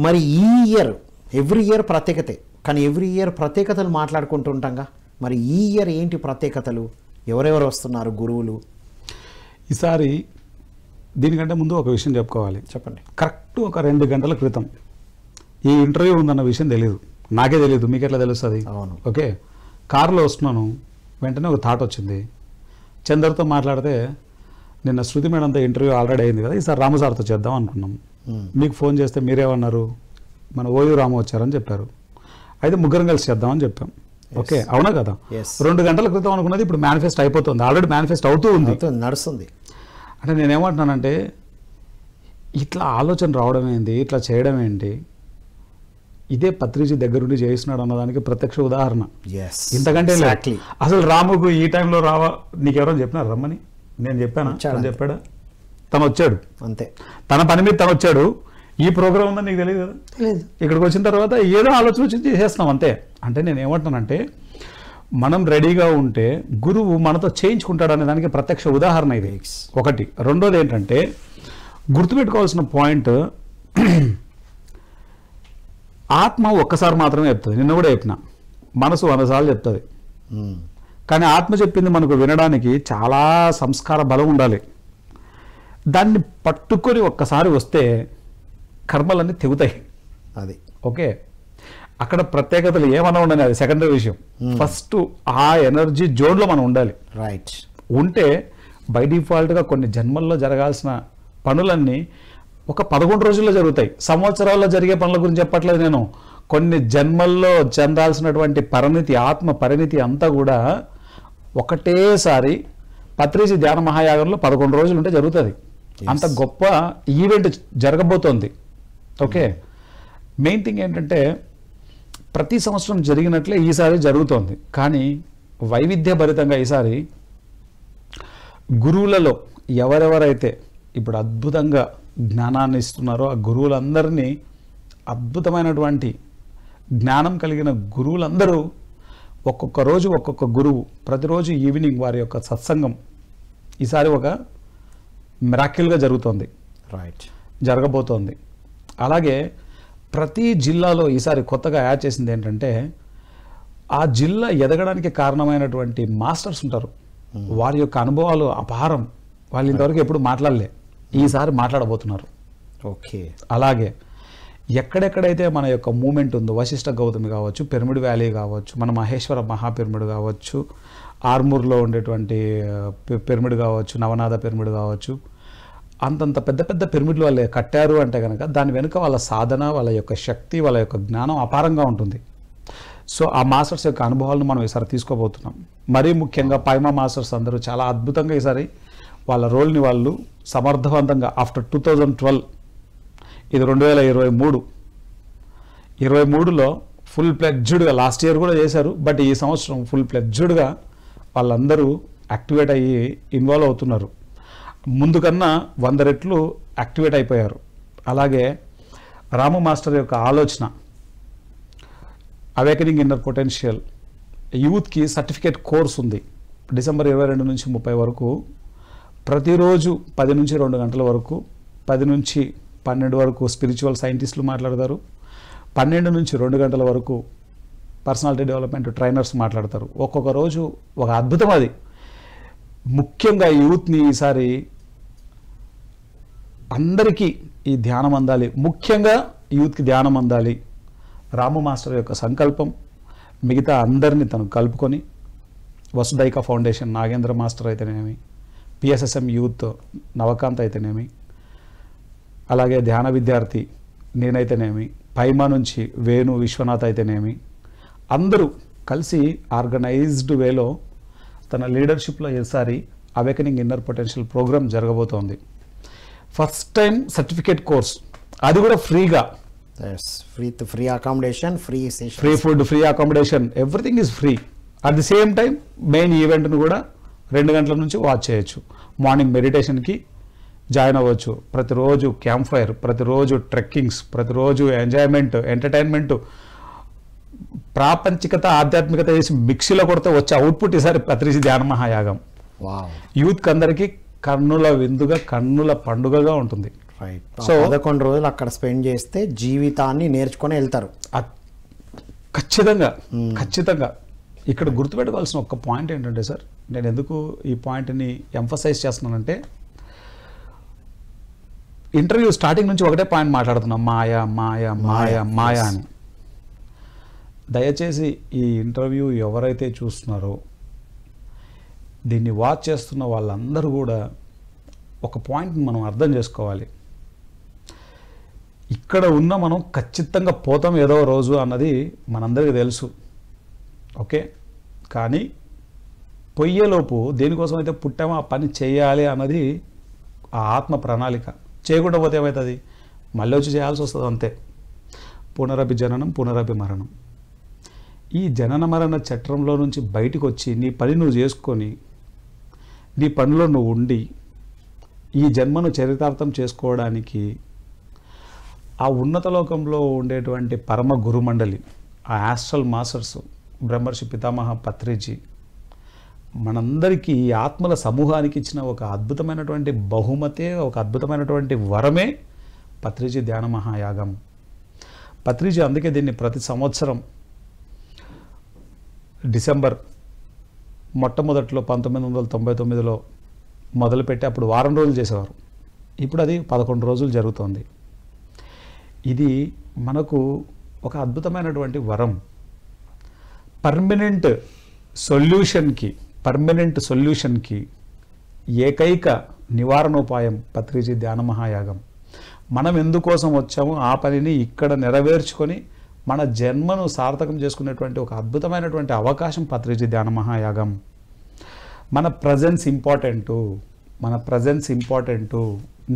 మరి ఈ year every year ప్రత్యేకతే, కానీ ఎవ్రీ ఇయర్ ప్రత్యేకతలు మాట్లాడుకుంటూ ఉంటాంగా. మరి ఈ ఇయర్ ఏంటి ప్రత్యేకతలు, ఎవరెవరు వస్తున్నారు గురువులు? ఈసారి దీనికంటే ముందు ఒక విషయం చెప్పుకోవాలి. చెప్పండి. కరెక్ట్ ఒక 2 గంటల క్రితం ఈ ఇంటర్వ్యూ ఉందన్న విషయం తెలియదు, నాకే తెలియదు, మీకు ఎట్లా తెలుస్తుంది? అవును. ఓకే, కారులో వస్తున్నాను, వెంటనే ఒక థాట్ వచ్చింది. చందర్తో మాట్లాడితే నిన్న శృతి మేడంతో ఇంటర్వ్యూ ఆల్రెడీ అయింది కదా, ఈసారి రాము సార్తో చేద్దాం అనుకున్నాం. మీకు ఫోన్ చేస్తే మీరేమన్నారు, మన ఓయూ రాము వచ్చారని చెప్పారు. అయితే ముగ్గురం కలిసి చేద్దామని చెప్పాం. ఓకే, అవునా కదా? 2 గంటల క్రితం అనుకున్నది ఇప్పుడు మేనిఫెస్ట్ అయిపోతుంది, ఆల్రెడీ మేనిఫెస్ట్ అవుతూ ఉంది, నడుస్తుంది. అంటే నేనేమంటున్నానంటే ఇట్లా ఆలోచన రావడం ఏంటి, ఇట్లా చేయడం ఏంటి, ఇదే పత్రిజీ దగ్గరుండి చేస్తున్నాడు అన్నదానికి ప్రత్యక్ష ఉదాహరణ. ఇంతకంటే అసలు రాముకు ఈ టైంలో రావా, నీకెవరో చెప్పినారు రమ్మని? నేను చెప్పానా? చెప్పాడా? తను వచ్చాడు అంతే, తన పని మీద తను వచ్చాడు. ఈ ప్రోగ్రామ్ ఉందని నీకు తెలియదు కదా, ఇక్కడికి వచ్చిన తర్వాత ఏదో ఆలోచన వచ్చి చేసేస్తున్నాం అంతే. అంటే నేను ఏమంటున్నానంటే మనం రెడీగా ఉంటే గురువు మనతో చేయించుకుంటాడు అనే దానికి ప్రత్యక్ష ఉదాహరణ ఇది ఒకటి. రెండోది ఏంటంటే గుర్తుపెట్టుకోవాల్సిన పాయింట్, ఆత్మ ఒక్కసారి మాత్రమే చెప్తుంది. నిన్న కూడా చెప్పిన, మనసు 100 సార్లు చెప్తుంది. కానీ ఆత్మ చెప్పింది మనకు వినడానికి చాలా సంస్కార బలం ఉండాలి. దాన్ని పట్టుకొని ఒక్కసారి వస్తే కర్మలన్నీ తెగుతాయి. అది ఓకే. అక్కడ ప్రత్యేకతలు ఏమన్నా ఉండని, అది సెకండరీ విషయం. ఫస్ట్ ఆ ఎనర్జీ జోన్లో మనం ఉండాలి. రైట్. ఉంటే బై డిఫాల్ట్గా కొన్ని జన్మల్లో జరగాల్సిన పనులన్నీ ఒక 11 రోజుల్లో జరుగుతాయి. సంవత్సరాల్లో జరిగే పనుల గురించి చెప్పట్లేదు నేను. కొన్ని జన్మల్లో చెందాల్సినటువంటి పరిణితి, ఆత్మ పరిణితి అంతా కూడా ఒకటేసారి పత్రిజీ ధ్యాన మహాయాగంలో 11 రోజులు ఉంటే జరుగుతుంది. అంత గొప్ప ఈవెంట్ జరగబోతోంది. ఓకే. మెయిన్ థింగ్ ఏంటంటే ప్రతి సంవత్సరం జరిగినట్లే ఈసారి జరుగుతోంది, కానీ వైవిధ్యభరితంగా ఈసారి గురువులలో ఎవరెవరైతే ఇప్పుడు అద్భుతంగా జ్ఞానాన్ని ఇస్తున్నారో ఆ గురువులందరినీ, అద్భుతమైనటువంటి జ్ఞానం కలిగిన గురువులందరూ ఒక్కొక్క రోజు ఒక్కొక్క గురువు, ప్రతిరోజు ఈవినింగ్ వారి యొక్క సత్సంగం ఈసారి ఒక మిరాకిల్గా జరుగుతోంది. రైట్. జరగబోతోంది. అలాగే ప్రతి జిల్లాలో ఈసారి కొత్తగా యాడ్ చేసింది ఏంటంటే ఆ జిల్లా ఎదగడానికి కారణమైనటువంటి మాస్టర్స్ ఉంటారు, వారి యొక్క అనుభవాలు అపారం. వాళ్ళు ఇంతవరకు ఎప్పుడు మాట్లాడలే, ఈసారి మాట్లాడబోతున్నారు. ఓకే. అలాగే ఎక్కడెక్కడైతే మన యొక్క మూమెంట్ ఉందో, వశిష్ఠ గౌతమి కావచ్చు, పిరమిడ్ వ్యాలీ కావచ్చు, మన మహేశ్వర మహాపిరమిడ్ కావచ్చు, ఆర్మూర్లో ఉండేటువంటి పిరమిడ్ కావచ్చు, నవనాథ పిరమిడ్ కావచ్చు, అంతంత పెద్ద పెద్ద పిరమిడ్లు వాళ్ళు కట్టారు అంటే కనుక దాని వెనుక వాళ్ళ సాధన, వాళ్ళ యొక్క శక్తి, వాళ్ళ యొక్క జ్ఞానం అపారంగా ఉంటుంది. సో ఆ మాస్టర్స్ యొక్క అనుభవాలను మనం ఈసారి తీసుకోబోతున్నాం. మరీ ముఖ్యంగా పైమా మాస్టర్స్ అందరూ చాలా అద్భుతంగా ఈసారి వాళ్ళ రోల్ని వాళ్ళు సమర్థవంతంగా ఆఫ్టర్ 2012, ఇది 2023లో ఫుల్ ప్లెడ్జ్డ్గా, లాస్ట్ ఇయర్ కూడా చేశారు, బట్ ఈ సంవత్సరం ఫుల్ ప్లెడ్జ్డ్గా వాళ్ళందరూ యాక్టివేట్ అయ్యి ఇన్వాల్వ్ అవుతున్నారు. ముందు కన్నా 100 రెట్లు యాక్టివేట్ అయిపోయారు. అలాగే రాము మాస్టర్ యొక్క ఆలోచన, అవేకనింగ్ ఇన్నర్ పొటెన్షియల్ యూత్కి సర్టిఫికేట్ కోర్స్ ఉంది. డిసెంబర్ 22 నుంచి 30 వరకు ప్రతిరోజు 10 నుంచి 2 గంటల వరకు, 10 నుంచి 12 వరకు స్పిరిచువల్ సైంటిస్టులు మాట్లాడతారు, 12 నుంచి 2 గంటల వరకు పర్సనాలిటీ డెవలప్మెంట్ ట్రైనర్స్ మాట్లాడతారు. ఒక్కొక్క రోజు ఒక అద్భుతం. అది ముఖ్యంగా యూత్ని ఈసారి అందరికీ ఈ ధ్యానం అందాలి, ముఖ్యంగా యూత్కి ధ్యానం అందాలి. రాము మాస్టర్ యొక్క సంకల్పం, మిగతా అందరినీ తను కలుపుకొని, వసుదైక ఫౌండేషన్ నాగేంద్ర మాస్టర్ అయితేనేమి, పిఎస్ఎస్ఎం యూత్ నవకాంత్ అయితేనేమి, అలాగే ధ్యాన విద్యార్థి నేనైతేనేమి, పైమా నుంచి వేణు విశ్వనాథ్ అయితేనేమి, అందరూ కలిసి ఆర్గనైజ్డ్ వేలో తన లీడర్షిప్లో ఈసారి అవేకనింగ్ ఇన్నర్ పొటెన్షియల్ ప్రోగ్రామ్ జరగబోతోంది. ఫస్ట్ టైం సర్టిఫికేట్ కోర్స్, అది కూడా ఫ్రీగా. Free accommodation, free food, free accommodation, everything is free. At the same time main ఈవెంట్ను కూడా 2 గంటల నుంచి వాచ్ చేయొచ్చు. మార్నింగ్ మెడిటేషన్కి జాయిన్ అవ్వచ్చు, ప్రతిరోజు క్యాంప్ ఫైర్, ప్రతిరోజు ట్రెక్కింగ్స్, ప్రతిరోజు ఎంజాయ్మెంట్, ఎంటర్టైన్మెంట్, ప్రాపంచికత ఆధ్యాత్మికత వేసి మిక్సీలో కొడితే వచ్చే అవుట్పుట్ ఈసారి పత్రిజీ ధ్యాన మహాయాగం. యూత్కి అందరికీ కన్నుల విందుగా, కన్నుల పండుగగా ఉంటుంది. రైట్. So, 11 రోజులు అక్కడ స్పెండ్ చేస్తే జీవితాన్ని నేర్చుకొని వెళ్తారు. ఖచ్చితంగా ఖచ్చితంగా. ఇక్కడ గుర్తుపెట్టుకోవాల్సిన ఒక పాయింట్ ఏంటంటే సార్, నేను ఎందుకు ఈ పాయింట్ని ఎంఫసైజ్ చేస్తున్నానంటే, ఇంటర్వ్యూ స్టార్టింగ్ నుంచి ఒకటే పాయింట్ మాట్లాడుతున్నాం, మాయా మాయా మాయా మాయా అని. దయచేసి ఈ ఇంటర్వ్యూ ఎవరైతే చూస్తున్నారో, దీన్ని వాచ్ చేస్తున్న వాళ్ళందరూ కూడా ఒక పాయింట్ని మనం అర్థం చేసుకోవాలి. ఇక్కడ ఉన్న మనం ఖచ్చితంగా పోతాం ఏదో రోజు అన్నది మనందరికీ తెలుసు, ఓకే. కానీ పొయ్యేలోపు దేనికోసం అయితే పుట్టామో ఆ పని చేయాలి అన్నది ఆ ఆత్మ ప్రణాళిక. చేయకుండా పోతే ఏమవుతుంది, మళ్ళీ వచ్చి చేయాల్సి వస్తుంది అంతే. పునరపి జననం పునరపి మరణం. ఈ జనన మరణ చట్రంలో నుంచి బయటకు వచ్చి నీ పని నువ్వు చేసుకొని, నీ పనిలో నువ్వు ఉండి, ఈ జన్మను చరితార్థం చేసుకోవడానికి ఆ ఉన్నత లోకంలో ఉండేటువంటి పరమ గురుమండలి, ఆ ఆస్ట్రల్ మాస్టర్స్, బ్రహ్మర్షి పితామహ పత్రిజీ మనందరికీ ఈ ఆత్మల సమూహానికి ఇచ్చిన ఒక అద్భుతమైనటువంటి బహుమతే, ఒక అద్భుతమైనటువంటి వరమే పత్రిజీ ధ్యాన మహాయాగం. పత్రిజీ అందుకే దీన్ని ప్రతి సంవత్సరం డిసెంబర్ మొట్టమొదట్లో 1999లో మొదలుపెట్టి అప్పుడు వారం రోజులు చేసేవారు. ఇప్పుడు అది 11 రోజులు జరుగుతోంది. ఇది మనకు ఒక అద్భుతమైనటువంటి వరం. పర్మనెంట్ సొల్యూషన్కి ఏకైక నివారణోపాయం పత్రిజీ ధ్యాన మహాయాగం. మనం ఎందుకోసం వచ్చామో ఆ పనిని ఇక్కడ నెరవేర్చుకొని మన జన్మను సార్థకం చేసుకునేటువంటి ఒక అద్భుతమైనటువంటి అవకాశం పత్రిజీ ధ్యాన మహాయాగం. మన ప్రజెన్స్ ఇంపార్టెంటు.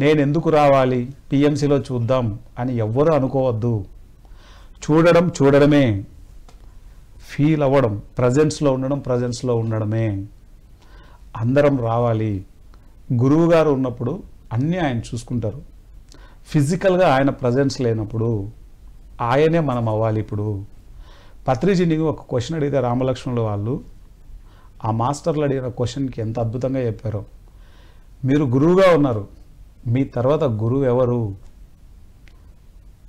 నేను ఎందుకు రావాలి, పిఎంసిలో చూద్దాం అని ఎవ్వరూ అనుకోవద్దు. చూడడమే, ఫీల్ అవ్వడం, ప్రజెన్స్లో ఉండడమే. అందరం రావాలి. గురువు గారు ఉన్నప్పుడు అన్నీ ఆయన చూసుకుంటారు. ఫిజికల్గా ఆయన ప్రజెన్స్ లేనప్పుడు ఆయనే మనం అవ్వాలి. ఇప్పుడు పత్రిజీని ఒక క్వశ్చన్ అడిగితే రామలక్ష్మణుల వాళ్ళు ఆ మాస్టర్లు అడిగిన క్వశ్చన్కి ఎంత అద్భుతంగా చెప్పారో. మీరు గురువుగా ఉన్నారు, మీ తర్వాత గురువు ఎవరు?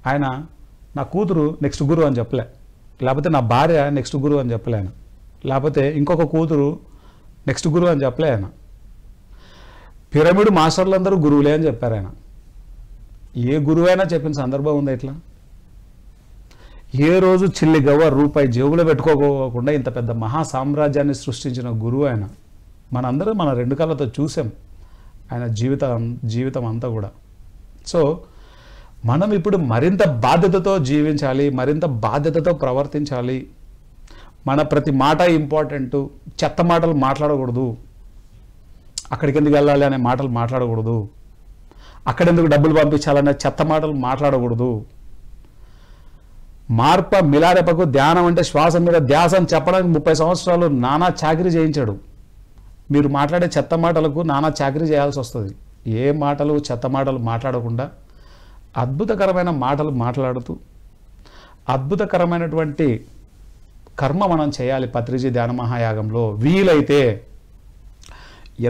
ఆయన నా కూతురు నెక్స్ట్ గురువు అని చెప్పలే, లేకపోతే నా భార్య నెక్స్ట్ గురువు అని చెప్పలే ఆయన, లేకపోతే ఇంకొక కూతురు నెక్స్ట్ గురువు అని చెప్పలే ఆయన. పిరమిడ్ మాస్టర్లందరూ గురువులే అని చెప్పారు ఆయన. ఏ గురువైనా చెప్పిన సందర్భం ఉందా ఇట్లా? ఏ రోజు చిల్లి గవ్వ రూపాయి జేబులో పెట్టుకోకుండా ఇంత పెద్ద మహా సామ్రాజ్యాన్ని సృష్టించిన గురువు ఆయన. మనందరం మన 2 కళ్ళతో చూసాం ఆయన జీవితం అంతా కూడా. సో మనం ఇప్పుడు మరింత బాధ్యతతో జీవించాలి, మరింత బాధ్యతతో ప్రవర్తించాలి. మన ప్రతి మాట ఇంపార్టెంటు. చెత్త మాటలు మాట్లాడకూడదు. అక్కడికి ఎందుకు వెళ్ళాలి అనే మాటలు మాట్లాడకూడదు. అక్కడెందుకు డబ్బులు పంపించాలనే చెత్త మాటలు మాట్లాడకూడదు. మార్ప మిలారెపకు ధ్యానం అంటే శ్వాస మీద ధ్యాస అని చెప్పడానికి 30 సంవత్సరాలు నానా చాకరీ చేయించాడు. మీరు మాట్లాడే చెత్త మాటలకు నానా చాకరీ చేయాల్సి వస్తుంది. ఏ మాటలు చెత్త మాటలు మాట్లాడకుండా అద్భుతకరమైన మాటలు మాట్లాడుతూ అద్భుతకరమైనటువంటి కర్మ మనం చేయాలి. పత్రిజీ ధ్యాన మహాయాగంలో వీలైతే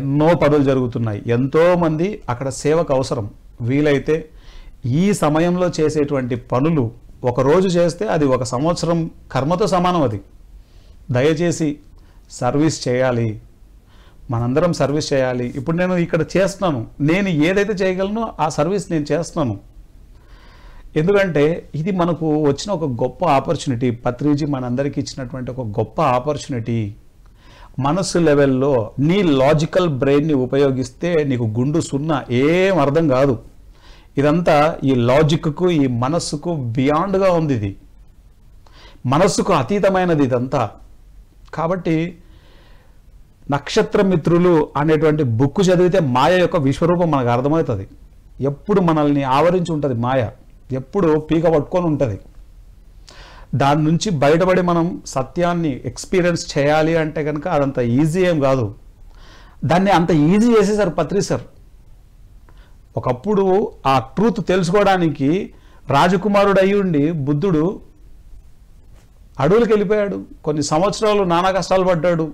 ఎన్నో పనులు జరుగుతున్నాయి, ఎంతోమంది అక్కడ సేవకు అవసరం. వీలైతే ఈ సమయంలో చేసేటువంటి పనులు ఒకరోజు చేస్తే అది 1 సంవత్సరం కర్మతో సమానం. అది దయచేసి సర్వీస్ చేయాలి, మనందరం సర్వీస్ చేయాలి. ఇప్పుడు నేను ఇక్కడ చేస్తున్నాను, నేను ఏదైతే చేయగలనో ఆ సర్వీస్ నేను చేస్తున్నాను. ఎందుకంటే ఇది మనకు వచ్చిన ఒక గొప్ప ఆపర్చునిటీ. పత్రిజీ మనందరికీ ఇచ్చినటువంటి ఒక గొప్ప ఆపర్చునిటీ. మనస్సు లెవెల్లో నీ లాజికల్ బ్రెయిన్ని ఉపయోగిస్తే నీకు గుండు సున్నా, ఏం అర్థం కాదు. ఇదంతా ఈ లాజిక్కు ఈ మనస్సుకు బియాండ్గా ఉంది. ఇది మనస్సుకు అతీతమైనది ఇదంతా. కాబట్టి నక్షత్ర మిత్రులు అనేటువంటి బుక్ చదివితే మాయ యొక్క విశ్వరూపం మనకు అర్థమవుతుంది. ఎప్పుడు మనల్ని ఆవరించి ఉంటుంది మాయ, ఎప్పుడు పీక పట్టుకొని ఉంటుంది. దాని నుంచి బయటపడి మనం సత్యాన్ని ఎక్స్పీరియన్స్ చేయాలి అంటే కనుక అదంత ఈజీ ఏం కాదు. దాన్ని అంత ఈజీ చేసేసారు పత్రి సార్. ఒకప్పుడు ఆ ట్రూత్ తెలుసుకోవడానికి రాజకుమారుడు అయి ఉండి బుద్ధుడు అడవులకు వెళ్ళిపోయాడు. కొన్ని సంవత్సరాలు నానా కష్టాలు పడ్డాడు,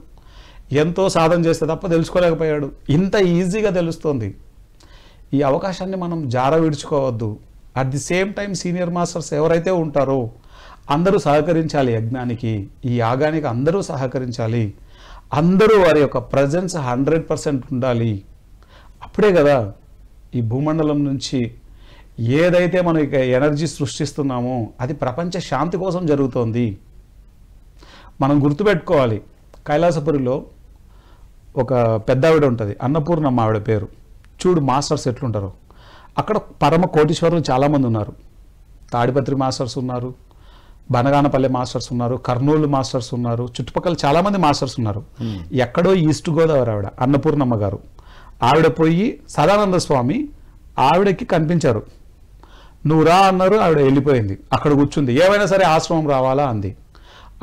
ఎంతో సాధన చేస్తే తప్ప తెలుసుకోలేకపోయాడు. ఇంత ఈజీగా తెలుస్తుంది. ఈ అవకాశాన్ని మనం జార విడుచుకోవద్దు. At the same time senior masters ఎవరైతే ఉంటారో అందరూ సహకరించాలి యజ్ఞానికి, ఈ యాగానికి అందరూ సహకరించాలి, అందరూ వారి యొక్క ప్రజెన్స్ 100% ఉండాలి. అప్పుడే కదా ఈ భూమండలం నుంచి ఏదైతే మనం ఇక ఎనర్జీ సృష్టిస్తున్నామో అది ప్రపంచ శాంతి కోసం జరుగుతోంది. మనం గుర్తుపెట్టుకోవాలి, కైలాసపురిలో ఒక పెద్ద ఆవిడ ఉంటుంది, అన్నపూర్ణమ్మ ఆవిడ పేరు. చూడు మాస్టర్స్ ఎట్లుంటారో. అక్కడ పరమ కోటీశ్వరులు చాలామంది ఉన్నారు. తాడిపత్రి మాస్టర్స్ ఉన్నారు, బనగానపల్లె మాస్టర్స్ ఉన్నారు, కర్నూలు మాస్టర్స్ ఉన్నారు, చుట్టుపక్కల చాలామంది మాస్టర్స్ ఉన్నారు. ఎక్కడో ఈస్ట్ గోదావరి ఆవిడ అన్నపూర్ణమ్మ గారు, ఆవిడ పోయి సదానంద స్వామి ఆవిడకి కనిపించారు. నువ్వు రా అన్నారు, ఆవిడ వెళ్ళిపోయింది. అక్కడ కూర్చుంది. ఏమైనా సరే ఆశ్రమం రావాలా అంది.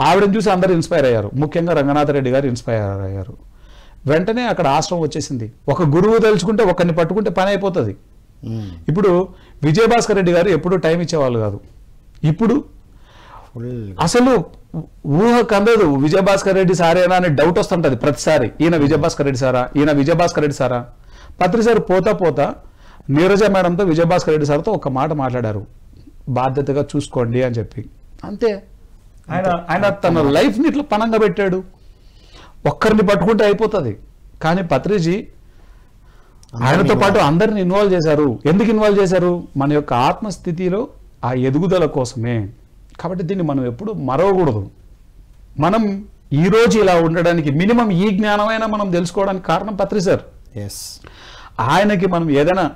ఆవిడని చూసి అందరూ ఇన్స్పైర్ అయ్యారు, ముఖ్యంగా రంగనాథరెడ్డి గారు ఇన్స్పైర్ అయ్యారు. వెంటనే అక్కడ ఆశ్రమం వచ్చేసింది. ఒక గురువు తెలుసుకుంటే ఒకరిని పట్టుకుంటే పని అయిపోతుంది. ఇప్పుడు విజయభాస్కర్ రెడ్డి గారు ఎప్పుడూ టైం ఇచ్చేవాళ్ళు కాదు. ఇప్పుడు అసలు ఊహ కందదు విజయభాస్కర్ రెడ్డి సారేనా అని డౌట్ వస్తుంటది ప్రతిసారి. ఈయన విజయభాస్కర్ రెడ్డి సారా, ఈయన విజయభాస్కర్ రెడ్డి సారా. పత్రిసారి పోతా పోతా నీరజ మేడంతో విజయభాస్కర్ రెడ్డి సార్తో ఒక మాట మాట్లాడారు, బాధ్యతగా చూసుకోండి అని చెప్పి. అంతే. ఆయన తన లైఫ్ని ఇట్లా పనంగా పెట్టాడు. ఒక్కరిని పట్టుకుంటే అయిపోతుంది. కానీ పత్రిజీ ఆయనతో పాటు అందరిని ఇన్వాల్వ్ చేశారు. ఎందుకు ఇన్వాల్వ్ చేశారు? మన యొక్క ఆత్మస్థితిలో ఆ ఎదుగుదల కోసమే. కాబట్టి దీన్ని మనం ఎప్పుడు మరవకూడదు. మనం ఈరోజు ఇలా ఉండడానికి మినిమం ఈ జ్ఞానమైనా మనం తెలుసుకోవడానికి కారణం పత్రి సార్. ఆయనకి మనం ఏదైనా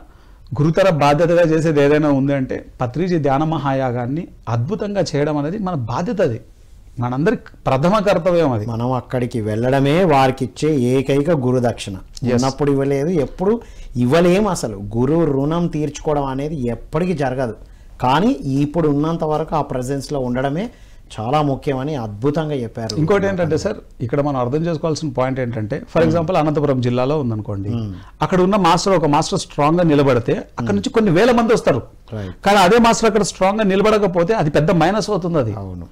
గురుతర బాధ్యతగా చేసేది ఏదైనా ఉంది అంటే పత్రిజీ ధ్యాన మహాయాగాన్ని అద్భుతంగా చేయడం అనేది మన బాధ్యత. అది మనందరి ప్రథమ కర్తవ్యం. అది మనం అక్కడికి వెళ్ళడమే వారికి ఇచ్చే ఏకైక గురు దక్షిణ. ఉన్నప్పుడు ఇవ్వలేదు, ఎప్పుడు ఇవ్వలేము. అసలు గురు రుణం తీర్చుకోవడం అనేది ఎప్పటికీ జరగదు. కానీ ఇప్పుడు ఉన్నంత వరకు ఆ ప్రెజెన్స్లో ఉండడమే చాలా ముఖ్యమని అద్భుతంగా చెప్పారు. ఇంకోటి ఏంటంటే సార్, ఇక్కడ మనం అర్థం చేసుకోవాల్సిన పాయింట్ ఏంటంటే, ఫర్ ఎగ్జాంపుల్ అనంతపురం జిల్లాలో ఉందనుకోండి, అక్కడ ఉన్న ఒక మాస్టర్ స్ట్రాంగ్ గా నిలబడితే అక్కడ నుంచి కొన్ని వేల మంది వస్తారు. కానీ అదే మాస్టర్ అక్కడ స్ట్రాంగ్ గా నిలబడకపోతే అది పెద్ద మైనస్ అవుతుంది. అది అవును,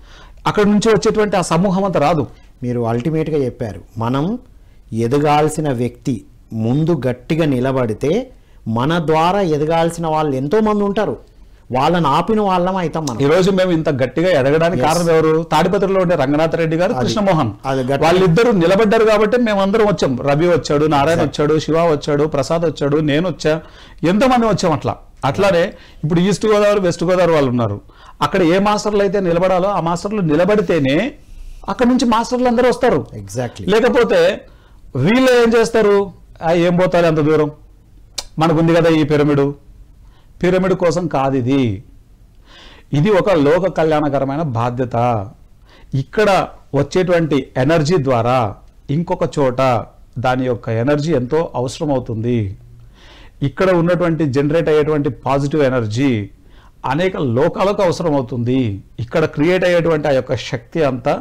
అక్కడ నుంచి వచ్చేటువంటి ఆ సమూహం అంతా రాదు. మీరు అల్టిమేట్ గా చెప్పారు. మనం ఎదగాల్సిన వ్యక్తి ముందు గట్టిగా నిలబడితే మన ద్వారా ఎదగాల్సిన వాళ్ళు ఎంతో మంది ఉంటారు. వాళ్ళని ఆపిన వాళ్ళం అవుతాం మనం. ఈ రోజు మేము ఇంత గట్టిగా ఎదగడానికి కారణం ఎవరు? తాడిపత్రిలో ఉండే రంగనాథ రెడ్డి గారు, కృష్ణమోహన్, వాళ్ళిద్దరూ నిలబడ్డారు కాబట్టి మేమందరం వచ్చాం. రవి వచ్చాడు, నారాయణ వచ్చాడు, శివ వచ్చాడు, ప్రసాద్ వచ్చాడు, నేను వచ్చా, ఎంతో మంది వచ్చాం. అట్లానే ఇప్పుడు ఈస్ట్ గోదావరి, వెస్ట్ గోదావరి వాళ్ళు ఉన్నారు. అక్కడ ఏ మాస్టర్లు అయితే నిలబడాలో ఆ మాస్టర్లు నిలబడితేనే అక్కడ నుంచి మాస్టర్లు అందరూ వస్తారు. ఎగ్జాక్ట్లీ. లేకపోతే వీళ్ళు ఏం చేస్తారు? ఏం పోతారు అంత దూరం, మనకుంది కదా ఈ పిరమిడ్ కోసం కాదు. ఇది ఒక లోక కళ్యాణకరమైన బాధ్యత. ఇక్కడ వచ్చేటువంటి ఎనర్జీ ద్వారా ఇంకొక చోట దాని యొక్క ఎనర్జీ ఎంతో అవసరం అవుతుంది. ఇక్కడ ఉన్నటువంటి జనరేట్ అయ్యేటువంటి పాజిటివ్ ఎనర్జీ అనేక లోకాలకు అవసరం అవుతుంది. ఇక్కడ క్రియేట్ అయ్యేటువంటి ఆ యొక్క శక్తి అంతా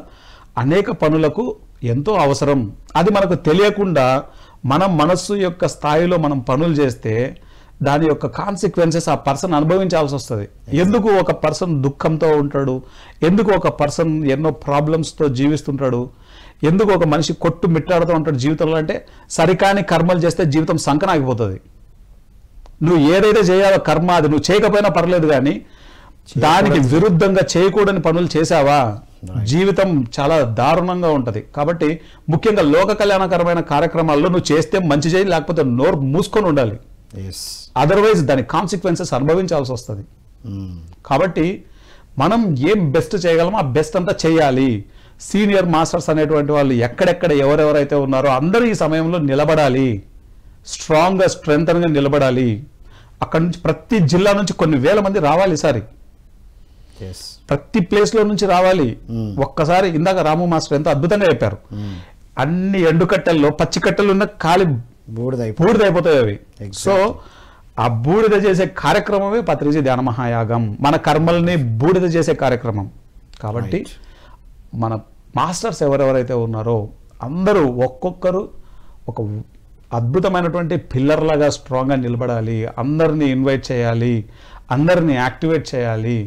అనేక పనులకు ఎంతో అవసరం. అది మనకు తెలియకుండా మనం మనస్సు యొక్క స్థాయిలో మనం పనులు చేస్తే దాని యొక్క కాన్సిక్వెన్సెస్ ఆ పర్సన్ అనుభవించాల్సి వస్తుంది. ఎందుకు ఒక పర్సన్ దుఃఖంతో ఉంటాడు, ఎందుకు ఒక పర్సన్ ఎన్నో ప్రాబ్లమ్స్తో జీవిస్తుంటాడు, ఎందుకు ఒక మనిషి కొట్టు మిట్టాడుతూ ఉంటాడు జీవితంలో అంటే సరికాని కర్మలు చేస్తే జీవితం సంకనాగిపోతుంది. నువ్వు ఏదైతే చేయాలో కర్మ అది నువ్వు చేయకపోయినా పర్లేదు, కానీ దానికి విరుద్ధంగా చేయకూడని పనులు చేసావా జీవితం చాలా దారుణంగా ఉంటుంది. కాబట్టి ముఖ్యంగా లోక కళ్యాణకరమైన కార్యక్రమాల్లో నువ్వు చేస్తే మంచి చేయి, లేకపోతే నోరు మూసుకొని ఉండాలి. అదర్వైజ్ దాని కాన్సిక్వెన్సెస్ అనుభవించాల్సి వస్తుంది. కాబట్టి మనం ఏం బెస్ట్ చేయగలమో ఆ బెస్ట్ అంతా చేయాలి. సీనియర్ మాస్టర్స్ అనేటువంటి వాళ్ళు ఎక్కడెక్కడ ఎవరెవరైతే ఉన్నారో అందరూ ఈ సమయంలో నిలబడాలి, స్ట్రాంగ్గా స్ట్రెంగ్గా నిలబడాలి. అక్కడి నుంచి ప్రతి జిల్లా నుంచి కొన్ని వేల మంది రావాలి. ఈసారి ప్రతి ప్లేస్లో నుంచి రావాలి. ఒక్కసారి ఇందాక రాము మాస్టర్ ఎంతో అద్భుతంగా చెప్పారు. అన్ని ఎండుకట్టెల్లో పచ్చి కట్టెలు ఉన్న ఖాళీ బూడిదైపోతాయి అవి. సో ఆ బూడిద చేసే కార్యక్రమమే పత్రిజీ ధ్యాన మహాయాగం, మన కర్మల్ని బూడిద చేసే కార్యక్రమం. కాబట్టి మన మాస్టర్స్ ఎవరెవరైతే ఉన్నారో అందరూ ఒక్కొక్కరు ఒక అద్భుతమైనటువంటి పిల్లర్ లాగా స్ట్రాంగ్గా నిలబడాలి. అందరినీ ఇన్వైట్ చేయాలి, అందరినీ యాక్టివేట్ చేయాలి.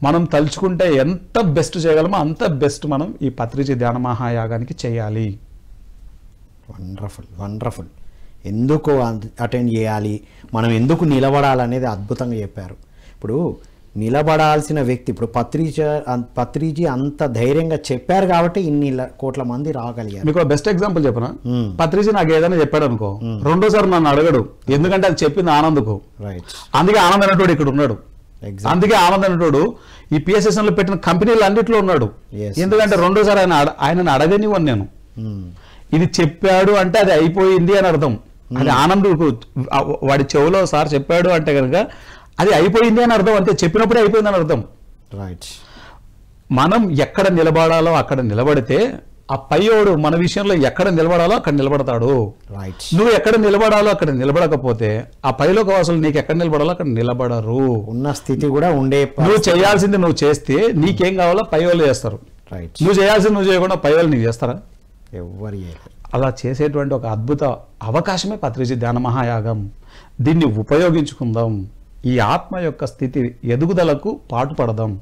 మనం తలుచుకుంటే ఎంత బెస్ట్ చేయగలమో అంత బెస్ట్ మనం ఈ పత్రిజీ ధ్యాన మహాయాగానికి చేయాలి. Wonderful, wonderful. ఎందుకు అటెండ్ చేయాలి, మనం ఎందుకు నిలబడాలనేది అద్భుతంగా చెప్పారు. ఇప్పుడు నిలబడాల్సిన వ్యక్తి, ఇప్పుడు పత్రిజీ అంత ధైర్యంగా చెప్పారు కాబట్టి ఇన్ని కోట్ల మంది రాగలిగారు. మీకు బెస్ట్ ఎగ్జాంపుల్ చెప్పనా, పత్రిజీ నాకు ఏదైనా చెప్పాడు అనుకో, రెండోసారి నన్ను అడగడు, ఎందుకంటే అది చెప్పింది ఆనంద్కు. రైట్. అందుకే ఆనంద్ అనేటోడు ఇక్కడ ఉన్నాడు. అందుకే ఆనంద్ అనేటోడు ఈ PSSN లో పెట్టిన కంపెనీలు అన్నింటిలో ఉన్నాడు. ఎందుకంటే రెండోసారి ఆయనను అడగనివ్వను నేను. ఇది చెప్పాడు అంటే అది అయిపోయింది అని అర్థం. అది ఆనంద్ వాడి చెవులో సార్ చెప్పాడు అంటే కనుక అది అయిపోయింది అని అర్థం. అంతే, చెప్పినప్పుడే అయిపోయింది అని అర్థం. రైట్. మనం ఎక్కడ నిలబడాలో అక్కడ నిలబడితే ఆ పైయోడు మన విషయంలో ఎక్కడ నిలబడాలో అక్కడ నిలబడతాడు. రైట్. నువ్వు ఎక్కడ నిలబడాలో అక్కడ నిలబడకపోతే ఆ పైలోక వాసులు నీకు ఎక్కడ నిలబడాలో అక్కడ నిలబడరు. ఉన్న స్థితి కూడా ఉండే. నువ్వు చేయాల్సింది నువ్వు చేస్తే నీకేం కావాలో పైవాళ్ళు చేస్తారు. రైట్. నువ్వు చేయాల్సింది నువ్వు చేయకుండా పైవాళ్ళు నీకు చేస్తారా? ఎవరు. అలా చేసేటువంటి ఒక అద్భుత అవకాశమే పత్రిజీ ధ్యాన మహాయాగం. దీన్ని ఉపయోగించుకుందాం. ఈ ఆత్మ యొక్క స్థితి ఎదుగుదలకు పాటుపడదాం.